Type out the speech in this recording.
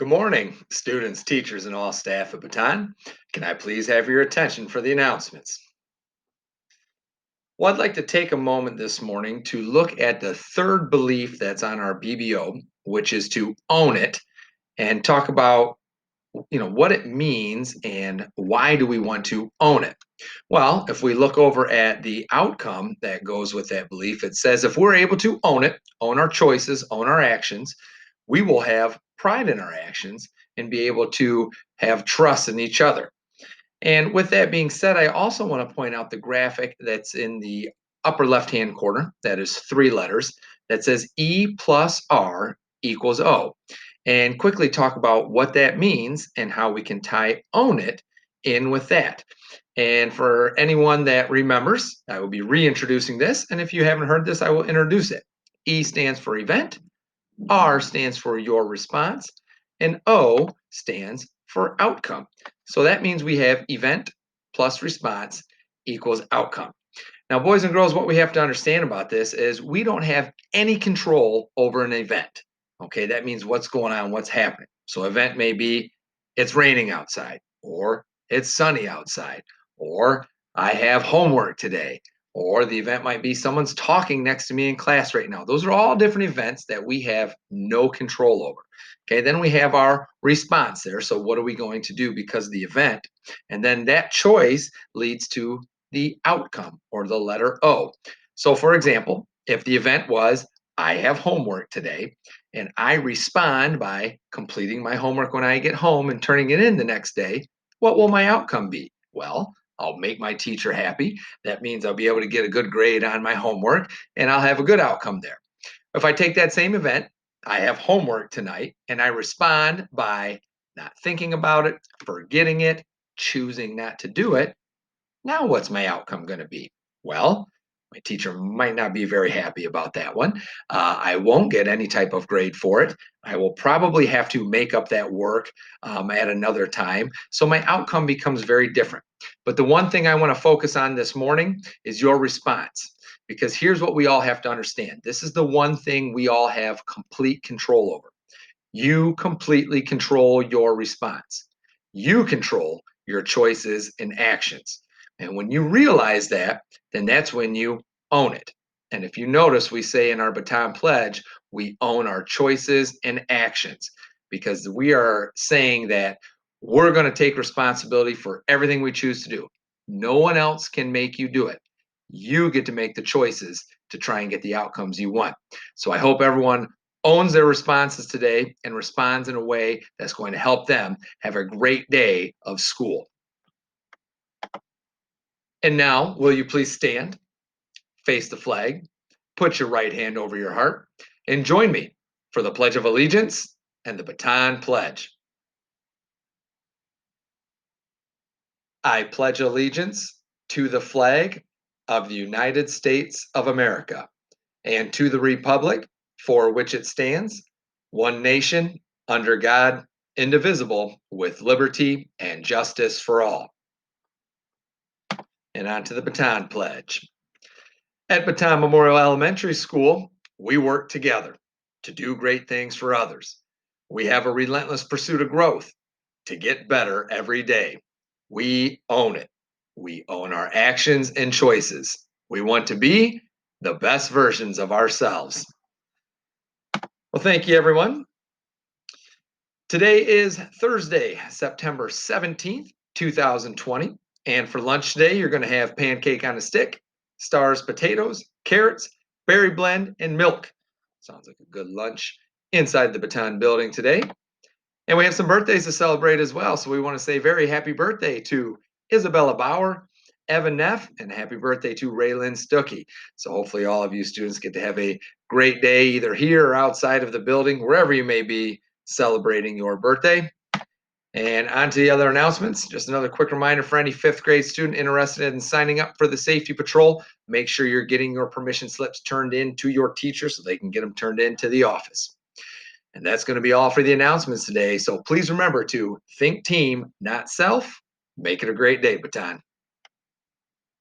Good morning, students, teachers, and all staff at Baton. Can I please have your attention for the announcements? Well, I'd like to take a moment this morning to look at the third belief that's on our BBO, which is to own it, and talk about what it means and why do we want to own it. Well, if we look over at the outcome that goes with that belief, it says if we're able to own it, own our choices, own our actions, we will have pride in our actions and be able to have trust in each other. And with that being said, I also want to point out the graphic that's in the upper left hand corner, that is three letters, that says E plus R equals O. And quickly talk about what that means and how we can tie own it in with that. And for anyone that remembers, I will be reintroducing this. And if you haven't heard this, I will introduce it. E stands for event, R stands for your response, and O stands for outcome. So that means we have event plus response equals outcome. Now, boys and girls, what we have to understand about this is we don't have any control over an event. Okay, that means what's going on, what's happening. So, event may be it's raining outside, or it's sunny outside, or I have homework today, or the event might be someone's talking next to me in class right now. Those are all different events that we have no control over. Okay, then we have our response there. So, what are we going to do because of the event? And then that choice leads to the outcome or the letter O. So, for example, if the event was, I have homework today, and I respond by completing my homework when I get home and turning it in the next day, what will my outcome be? Well, I'll make my teacher happy. That means I'll be able to get a good grade on my homework and I'll have a good outcome there. If I take that same event, I have homework tonight, and I respond by not thinking about it, forgetting it, choosing not to do it. Now, what's my outcome going to be? Well, my teacher might not be very happy about that one. I won't get any type of grade for it. I will probably have to make up that work at another time. So my outcome becomes very different. But the one thing I want to focus on this morning is your response. Because here's what we all have to understand this is the one thing we all have complete control over. You completely control your response, you control your choices and actions. And when you realize that, then that's when you own it. And if you notice, we say in our Baton Pledge, we own our choices and actions because we are saying that we're going to take responsibility for everything we choose to do. No one else can make you do it. You get to make the choices to try and get the outcomes you want. So I hope everyone owns their responses today and responds in a way that's going to help them have a great day of school. And now, will you please stand, face the flag, put your right hand over your heart, and join me for the Pledge of Allegiance and the Baton Pledge. I pledge allegiance to the flag of the United States of America and to the republic for which it stands, one nation, under God, indivisible, with liberty and justice for all. And on to the Baton Pledge. At Baton Memorial Elementary School, we work together to do great things for others. We have a relentless pursuit of growth to get better every day. We own it. We own our actions and choices. We want to be the best versions of ourselves. Well, thank you, everyone. Today is Thursday, September 17th, 2020. And for lunch today, you're going to have pancake on a stick, stars potatoes, carrots, berry blend, and milk. Sounds like a good lunch inside the Baton building today. And we have some birthdays to celebrate as well. So we want to say very happy birthday to Isabella Bauer, Evan Neff, and happy birthday to Raylyn Stuckey. So hopefully all of you students get to have a great day either here or outside of the building, wherever you may be celebrating your birthday. And on to the other announcements. Just another quick reminder for any fifth grade student interested in signing up for the safety patrol, make sure you're getting your permission slips turned in to your teacher so they can get them turned into the office. And that's going to be all for the announcements today. So please remember to think team, not self. Make it a great day, Baton.